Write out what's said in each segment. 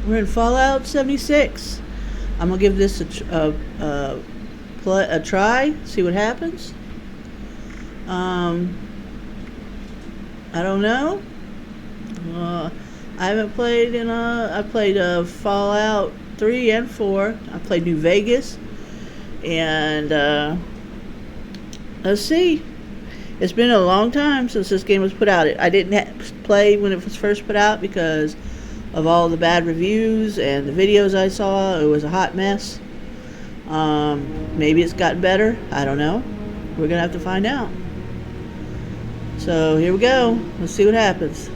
We're in Fallout 76. I'm gonna give this a try. See what happens. I don't know. I haven't played in I played Fallout 3 and 4. I played New Vegas, and let's see. It's been a long time since this game was put out. I didn't play when it was first put out because of all the bad reviews and the videos I saw. It was a hot mess. Maybe it's gotten better. I don't know. We're gonna have to find out. So here we go. Let's see what happens.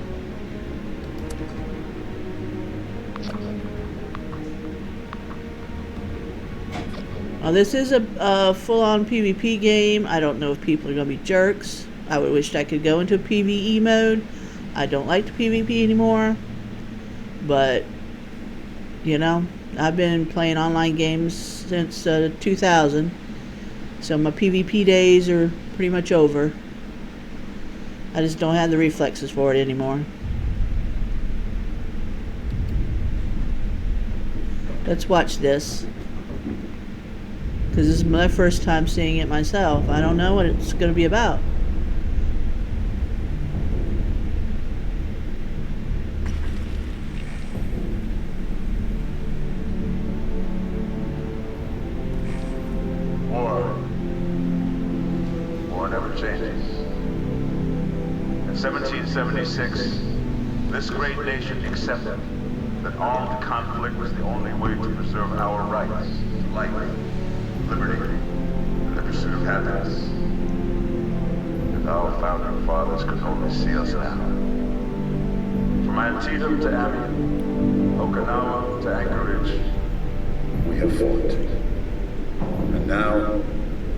This is a full-on PvP game. I don't know if people are going to be jerks. I would wish I could go into PvE mode. I don't like the PvP anymore. But, you know, I've been playing online games since 2000. So my PvP days are pretty much over. I just don't have the reflexes for it anymore. Let's watch this. Because this is my first time seeing it myself. I don't know what it's going to be about. War never changes. In 1776, this great nation accepted that armed conflict was the only way to preserve our rights to life, liberty, and the pursuit of happiness. And our founding fathers could only see us now. From Antietam to Amiens, Okinawa to Anchorage, we have fought. And now,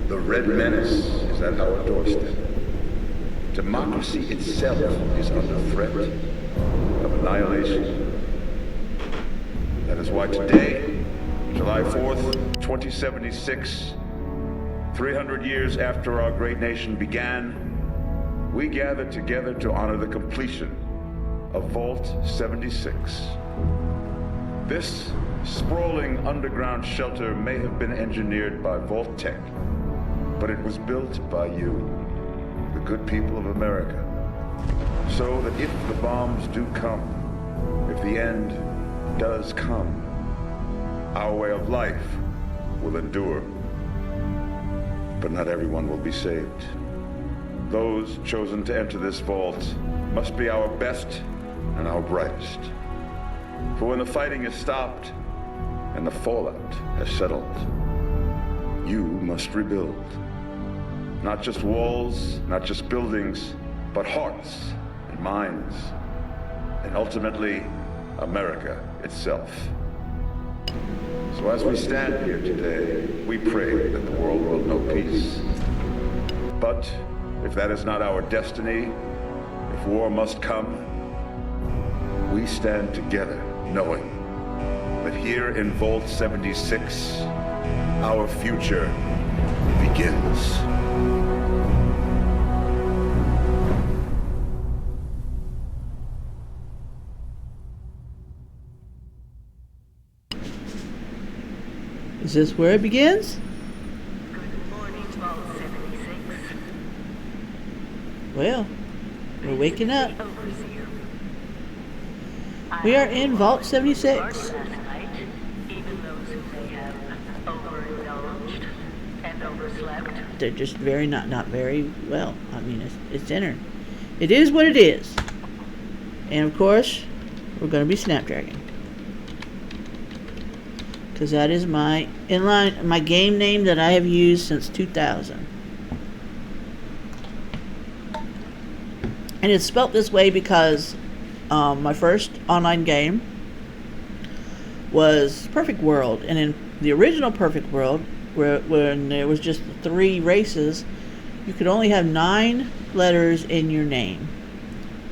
the Red Menace is at our doorstep. Democracy itself is under threat of annihilation. That is why today, July 4th, 2076, 300 years after our great nation began, we gather together to honor the completion of Vault 76. This sprawling underground shelter may have been engineered by Vault Tech, but it was built by you, the good people of America, so that if the bombs do come, if the end does come, our way of life will endure. But not everyone will be saved. Those chosen to enter this vault must be our best and our brightest. For when the fighting is stopped and the fallout has settled, you must rebuild. Not just walls, not just buildings, but hearts and minds, and ultimately, America itself. So as we stand here today, we pray that the world will know peace. But if that is not our destiny, if war must come, we stand together knowing that here in Vault 76, our future begins. Is this where it begins? Good morning, Vault 76. Well, we're waking up. Overseer. We are in Vault 76. Last night, even those who may have overindulged and overslept. They're just not very well. I mean, it's dinner. It is what it is. And of course, we're going to be Snapdragn. Because that is my game name that I have used since 2000. And it's spelt this way because my first online game was Perfect World. And in the original Perfect World, when there was just 3 races, you could only have 9 letters in your name.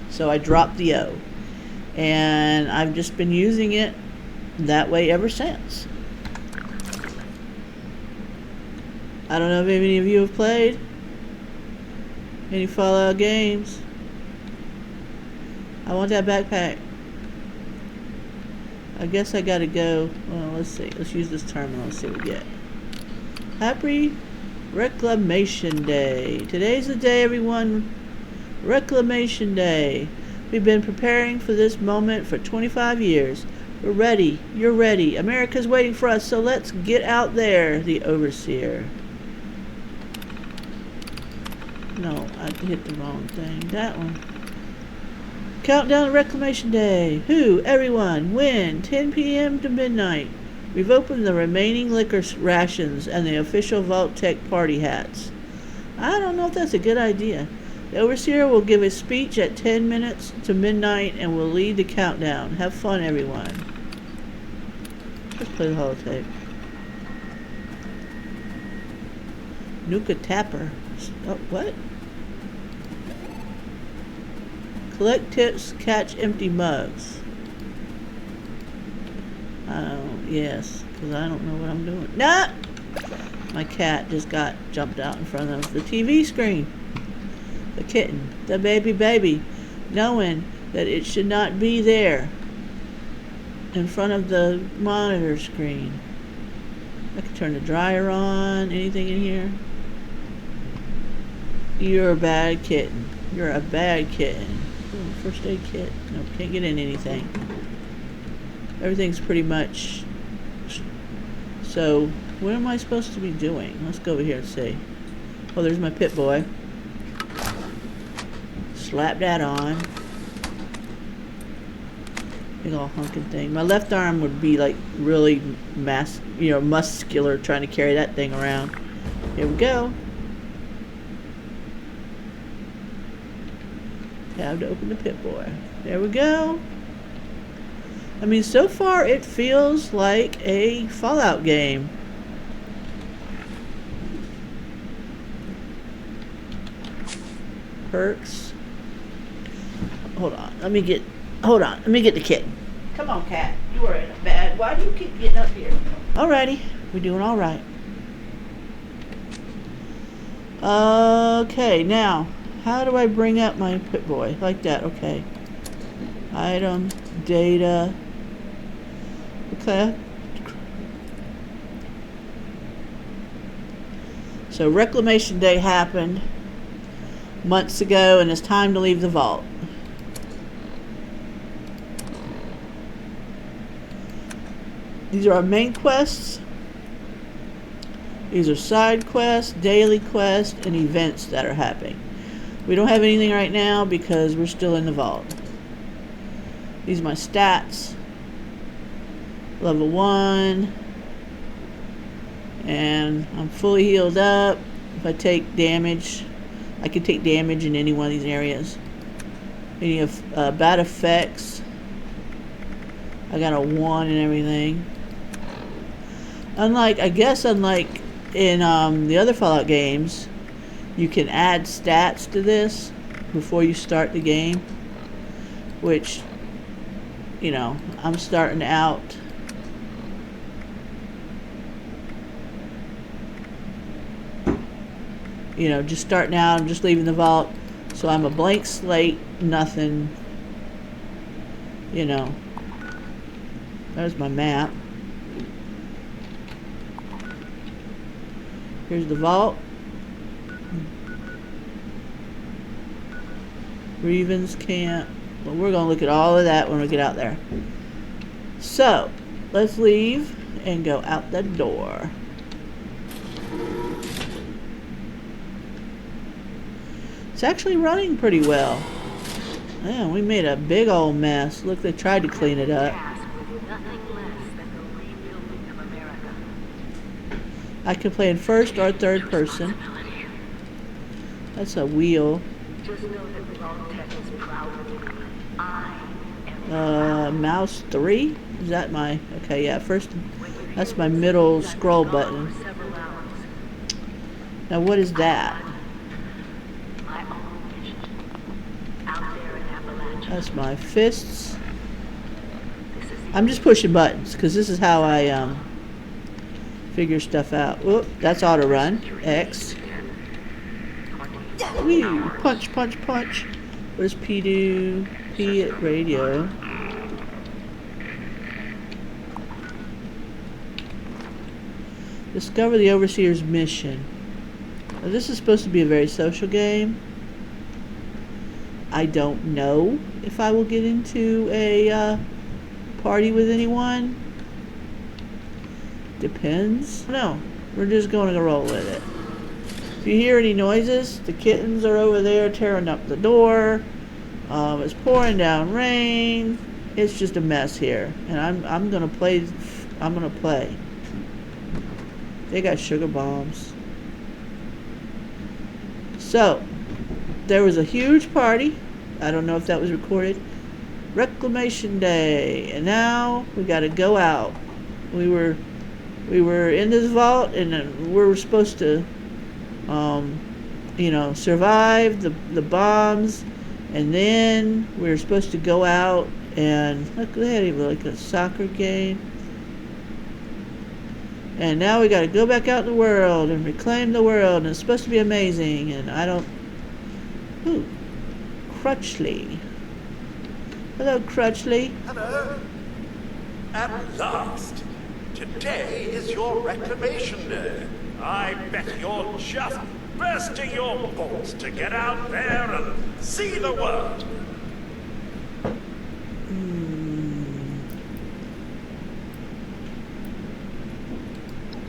So I dropped the O. And I've just been using it that way ever since. I don't know if any of you have played any Fallout games. I want that backpack. I guess I gotta go. Well, let's see. Let's use this terminal. Let's see what we get. Happy Reclamation Day. Today's the day, everyone. Reclamation Day. We've been preparing for this moment for 25 years. We're ready. You're ready. America's waiting for us, so let's get out there. The Overseer. No, I hit the wrong thing. That one. Countdown to Reclamation Day. Who? Everyone. When? 10 p.m. to midnight. We've opened the remaining liquor rations and the official Vault-Tec party hats. I don't know if that's a good idea. The Overseer will give a speech at 10 minutes to midnight and will lead the countdown. Have fun, everyone. Let's play the holotape. Nuka Tapper. Oh, what? Collect tips, catch empty mugs. Yes, because I don't know what I'm doing. Nah! My cat just got jumped out in front of the TV screen. The kitten, the baby, knowing that it should not be there in front of the monitor screen. I can turn the dryer on. Anything in here? You're a bad kitten. You're a bad kitten. Ooh, first aid kit. No, can't get in anything. Everything's pretty much. So, what am I supposed to be doing? Let's go over here and see. Oh, there's my pit boy. Slap that on. Big ol' hunking thing. My left arm would be like really muscular trying to carry that thing around. Here we go. Tab to open the pit boy. There we go. I mean, so far it feels like a Fallout game. Perks. Hold on. Let me get the kitten. Come on, cat. You are in a bad. Why do you keep getting up here? Alrighty. We're doing alright. Okay, now, how do I bring up my pit boy? Like that, okay. Item, data. Okay. So Reclamation Day happened months ago, and it's time to leave the vault. These are our main quests. These are side quests, daily quests, and events that are happening. We don't have anything right now because we're still in the vault. These are my stats. Level 1. And I'm fully healed up. If I take damage, I can take damage in any one of these areas. Any of bad effects. I got a 1 and everything. Unlike in the other Fallout games, you can add stats to this before you start the game. Which, you know, I'm starting out. You know, just starting out, I'm just leaving the vault. So I'm a blank slate, nothing. You know. There's my map. Here's the vault. Grievance camp. Well, we're going to look at all of that when we get out there. So, let's leave and go out the door. It's actually running pretty well. Yeah, we made a big old mess. Look, they tried to clean it up. I can play in first or third person. That's a wheel. Mouse 3? Is that my... Okay, yeah, first... That's my middle scroll button. Now, what is that? That's my fists. I'm just pushing buttons because this is how I figure stuff out. Whoop, that's auto run. X. Wee, punch, punch, punch. What does P do? P at radio. Discover the Overseer's mission. Now, this is supposed to be a very social game. I don't know if I will get into a party with anyone. Depends. No, we're just going to roll with it. If you hear any noises, the kittens are over there tearing up the door. It's pouring down rain. It's just a mess here, and I'm gonna play. I'm gonna play. They got sugar bombs. So there was a huge party. I don't know if that was recorded. Reclamation Day, and now we got to go out. We were in this vault, and we were supposed to, survive the bombs, and then we were supposed to go out and look. They had even like a soccer game, and now we got to go back out in the world and reclaim the world, and it's supposed to be amazing. And I don't. Ooh, Crutchley. Hello, Crutchley. Hello. At last. Today is your reclamation day. I bet you're just bursting your balls to get out there and see the world.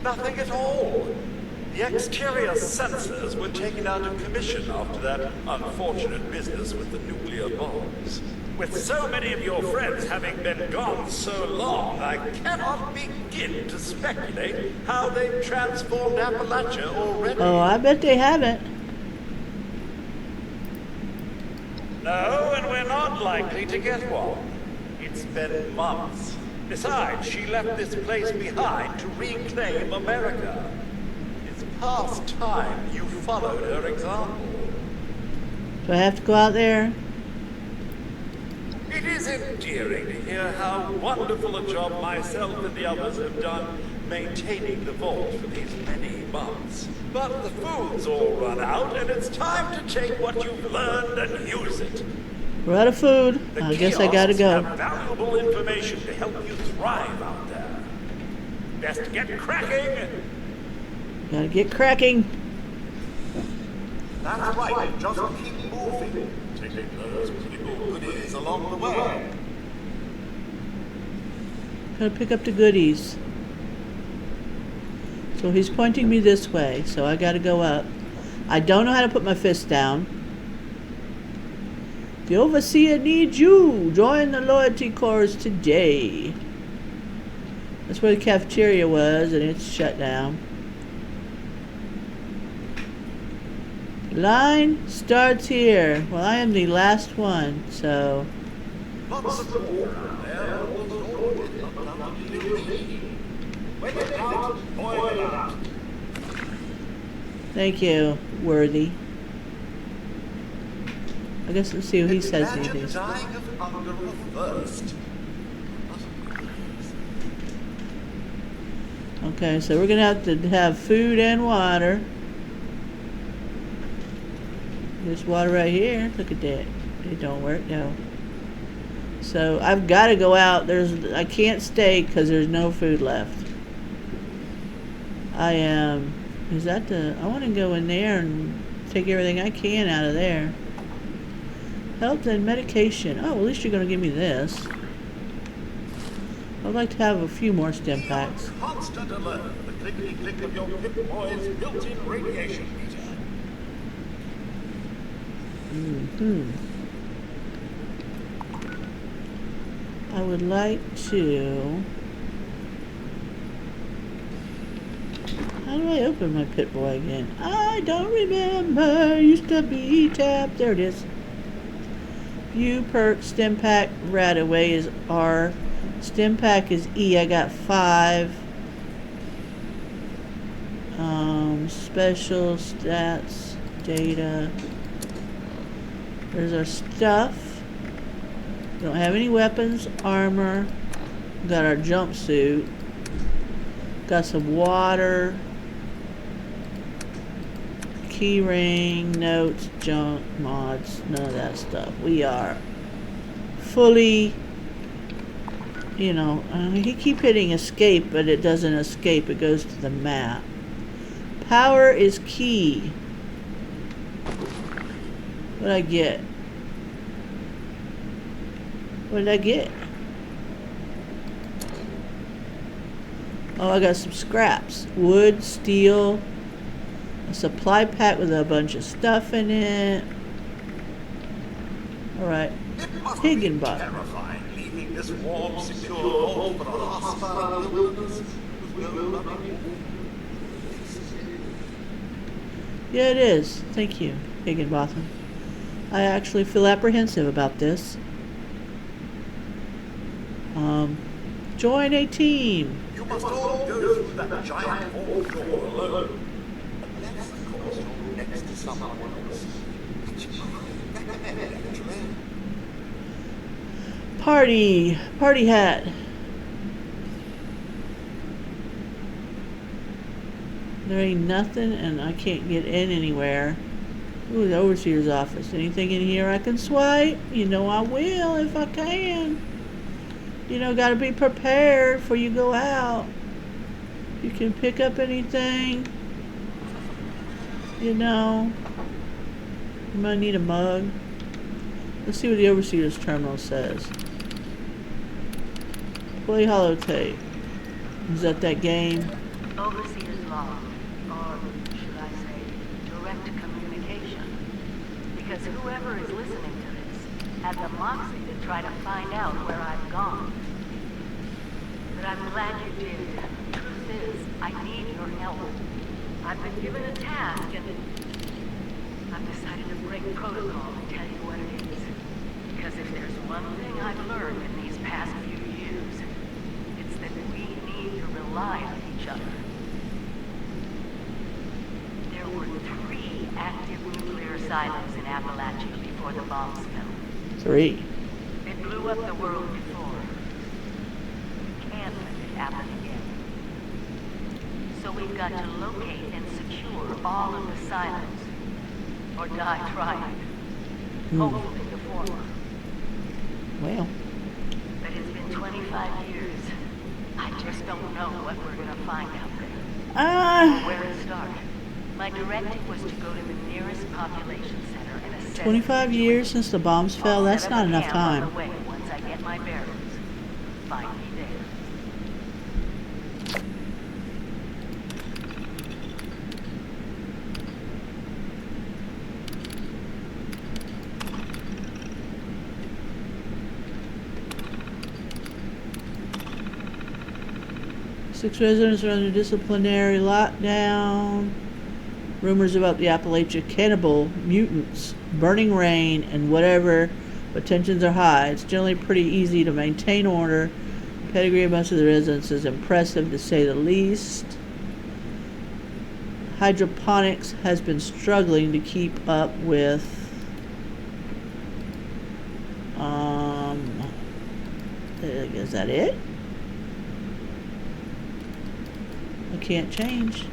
Nothing at all. The exterior sensors were taken out of commission after that unfortunate business with the nuclear bombs. With so many of your friends having been gone so long, I cannot begin to speculate how they've transformed Appalachia already. Oh, I bet they haven't. No, and we're not likely to get one. It's been months. Besides, she left this place behind to reclaim America. It's past time you followed her example. Do I have to go out there? It is endearing to hear how wonderful a job myself and the others have done maintaining the vault for these many months. But the food's all run out, and it's time to take what you've learned and use it. We're out of food. I guess I gotta go. Have valuable information to help you thrive out there. Best get cracking. Gotta get cracking. That's right. Just keep moving. Taking those little goodies along the way. Gotta pick up the goodies. So he's pointing me this way, so I gotta go up. I don't know how to put my fist down. The Overseer needs you. Join the loyalty corps today. That's where the cafeteria was, and it's shut down. Line starts here. Well, I am the last one, so. Lots of water out there. When it out, boil it out. Thank you, Worthy. I guess let's see what he says these days. Dying of hunger or thirst. Okay, so we're gonna have to have food and water. There's water right here. Look at that. It don't work now. So I've got to go out. I can't stay because there's no food left. I want to go in there and take everything I can out of there. Health and medication. Oh, at least you're going to give me this. I'd like to have a few more stim packs. Constant alert. The clickety-click of your Pip-Boy's built-in radiation meter. I would like to. How do I open my Pip-Boy again? I don't remember. Used to be tapped. There it is. View perk stim pack right away is R. Stim pack is E. I got 5. Special stats data. There's our stuff. We don't have any weapons, armor. Got our jumpsuit. Got some water. Key ring, notes, junk, mods, none of that stuff. We are fully you know, he keep hitting escape, but it doesn't escape. It goes to the map. Power is key. What'd I get? What did I get? Oh, I got some scraps. Wood, steel, a supply pack with a bunch of stuff in it. Alright. Higginbottom. Terrifying, leaving this warm, secure home for a hostile wilderness with no loving. Yeah, it is. Thank you, Higginbotham. I actually feel apprehensive about this. Join a team. You must all go through that giant hall door alone. Unless, of course, you're next to someone else. Which I recommend actually. Party hat. There ain't nothing, and I can't get in anywhere. Ooh, the overseer's office. Anything in here I can swipe? You know I will if I can. You know, gotta be prepared before you go out. You can pick up anything. You know. You might need a mug. Let's see what the overseer's terminal says. Play holotape. Is that game? Overseer's log, or should I say, direct communication. Because whoever is listening to this had the moxie to try to find out where I've gone. But I'm glad you did. Truth is, I need your help. I've been given a task and I've decided to break protocol and tell you what it is. Because if there's one thing I've learned in these past few years, it's that we need to rely on each other. There were 3 active nuclear silos in Appalachia before the bombs fell. 3. It blew up the world before. We can't let it happen again. So we've got to locate and secure all of the silos. Or die trying. Hopefully the former. Well. But it's been 25 years. I just don't know what we're gonna find out there. Or where to start. My directive was to go to the nearest population center and assess 25 years since the bombs fell, that's not enough time. On the way once I get my bearings. Find me there. Six residents are under disciplinary lockdown. Rumors about the Appalachia cannibal, mutants, burning rain, and whatever, but tensions are high. It's generally pretty easy to maintain order. Pedigree of most of the residents is impressive, to say the least. Hydroponics has been struggling to keep up with is that it? I can't change.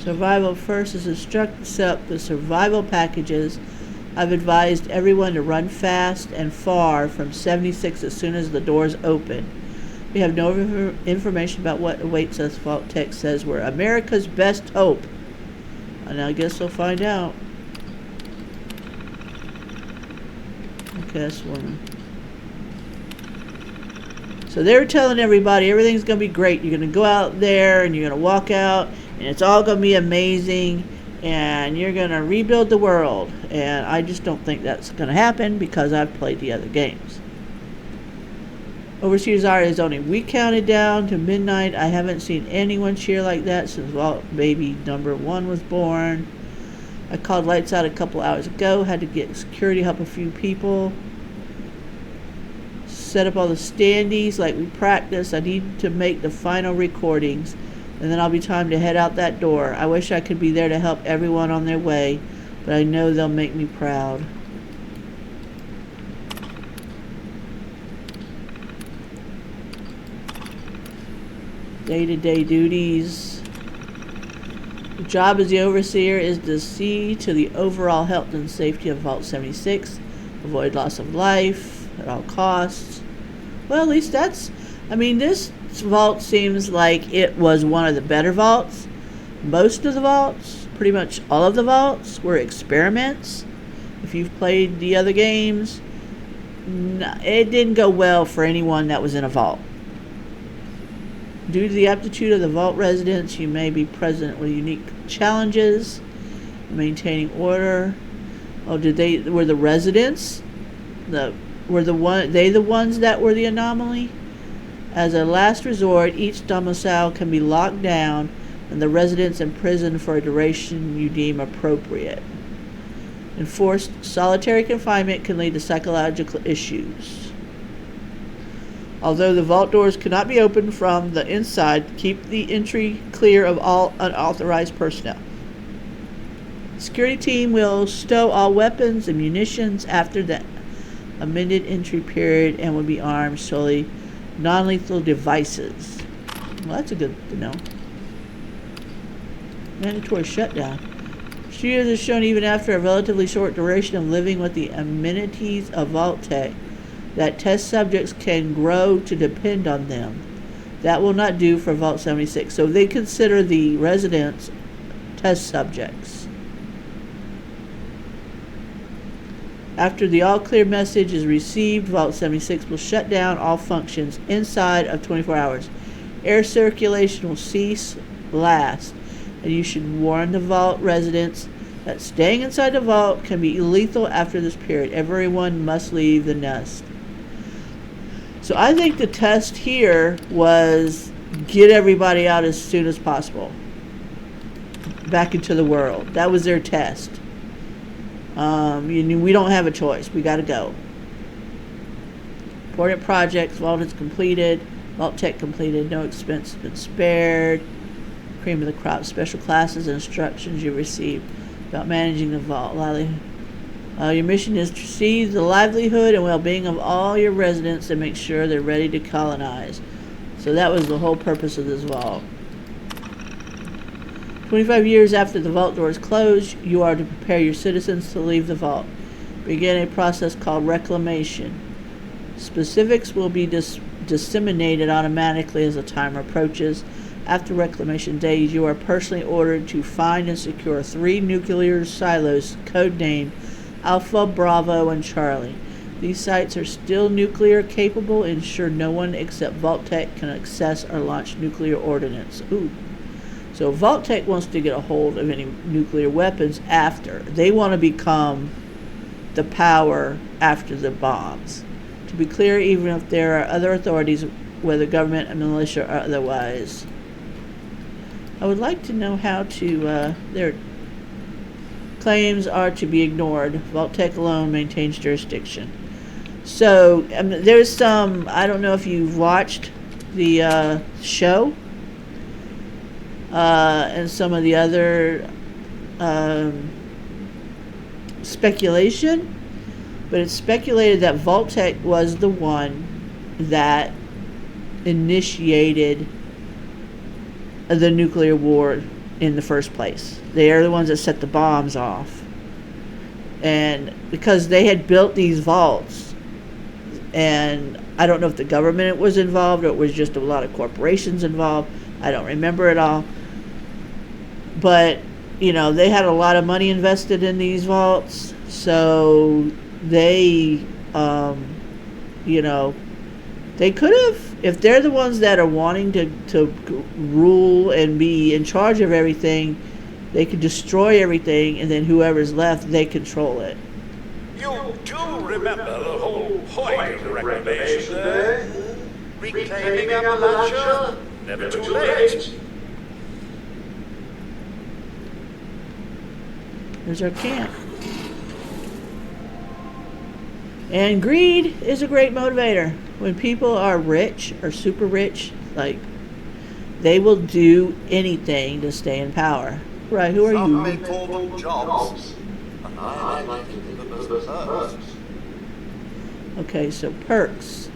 Survival first is instruct to set up the survival packages. I've advised everyone to run fast and far from 76 as soon as the doors open. We have no information about what awaits us. Vault Tech says we're America's best hope. And I guess we'll find out. Okay, that's one. So they were telling everybody everything's going to be great. You're going to go out there and you're going to walk out and it's all going to be amazing and you're going to rebuild the world. And I just don't think that's going to happen because I've played the other games. Overseer's hour is only week counted down to midnight. I haven't seen anyone cheer like that since baby number 1 was born. I called lights out a couple hours ago. Had to get security help a few people. Set up all the standees like we practiced. I need to make the final recordings and then I'll be time to head out that door. I wish I could be there to help everyone on their way, but I know they'll make me proud. Day-to-day duties. The job as the overseer is to see to the overall health and safety of Vault 76, avoid loss of life, at all costs. Well, at least that's, I mean, this vault seems like it was one of the better vaults. Most of the vaults, pretty much all of the vaults, were experiments. If you've played the other games, it didn't go well for anyone that was in a vault. Due to the aptitude of the vault residents, you may be present with unique challenges, maintaining order. Oh, were the residents the ones that were the anomaly? As a last resort, each domicile can be locked down and the residents imprisoned for a duration you deem appropriate. Enforced solitary confinement can lead to psychological issues. Although the vault doors cannot be opened from the inside, keep the entry clear of all unauthorized personnel. The security team will stow all weapons and munitions after the amended entry period and will be armed solely non-lethal devices. Well, that's a good to know. Mandatory shutdown. Studios have shown even after a relatively short duration of living with the amenities of Vault Tech that test subjects can grow to depend on them. That will not do for Vault 76. So they consider the residents test subjects. After the all-clear message is received, Vault 76 will shut down all functions inside of 24 hours. Air circulation will cease last, and you should warn the vault residents that staying inside the vault can be lethal after this period. Everyone must leave the nest. So I think the test here was get everybody out as soon as possible. Back into the world. That was their test. We don't have a choice. We got to go. Important projects. Vault is completed. Vault Tech completed. No expense has been spared. Cream of the crop. Special classes and instructions you received about managing the vault. Your mission is to see the livelihood and well-being of all your residents and make sure they're ready to colonize. So that was the whole purpose of this vault. 25 years after the vault doors close, you are to prepare your citizens to leave the vault. Begin a process called reclamation. Specifics will be disseminated automatically as the time approaches. After reclamation days, you are personally ordered to find and secure 3 nuclear silos, codenamed Alpha, Bravo, and Charlie. These sites are still nuclear capable and ensure no one except Vault Tech can access or launch nuclear ordnance. Ooh. So Vault Tech wants to get a hold of any nuclear weapons after. They want to become the power after the bombs. To be clear, even if there are other authorities, whether government and militia or otherwise. I would like to know how to, their claims are to be ignored. Vault Tech alone maintains jurisdiction. So, there's some, I don't know if you've watched the show, and some of the other speculation, but it's speculated that Vault Tech was the one that initiated the nuclear war in the first place. They are the ones that set the bombs off. And because they had built these vaults, and I don't know if the government was involved or it was just a lot of corporations involved. I don't remember it all. But, they had a lot of money invested in these vaults. So they, they could have, if they're the ones that are wanting to rule and be in charge of everything, they could destroy everything, and then whoever's left, they control it. You do remember the whole point of the reclamation, eh? Reclaiming Appalachia? Never too late. There's our camp. And greed is a great motivator. When people are rich or super rich, they will do anything to stay in power. Right, who are you? Some may call them jobs, and I like to think of them as perks. Okay, so perks.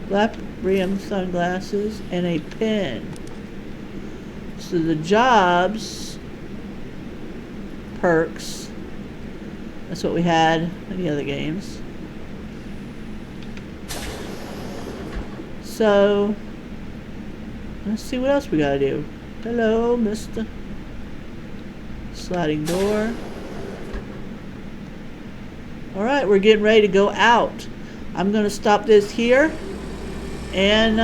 Black rim sunglasses and a pen. So the jobs perks That's what we had in the other games. So, let's see what else we gotta do. Hello, mister. Sliding door. Alright, we're getting ready to go out. I'm gonna stop this here. And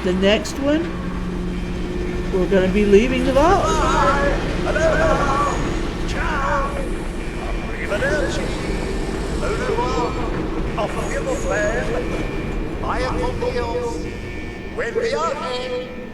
the next one, we're gonna be leaving the vault. Hello. Ciao. Arrivederci. Au revoir. Auf Wiedersehen. Euer Kompagnons. When we are in.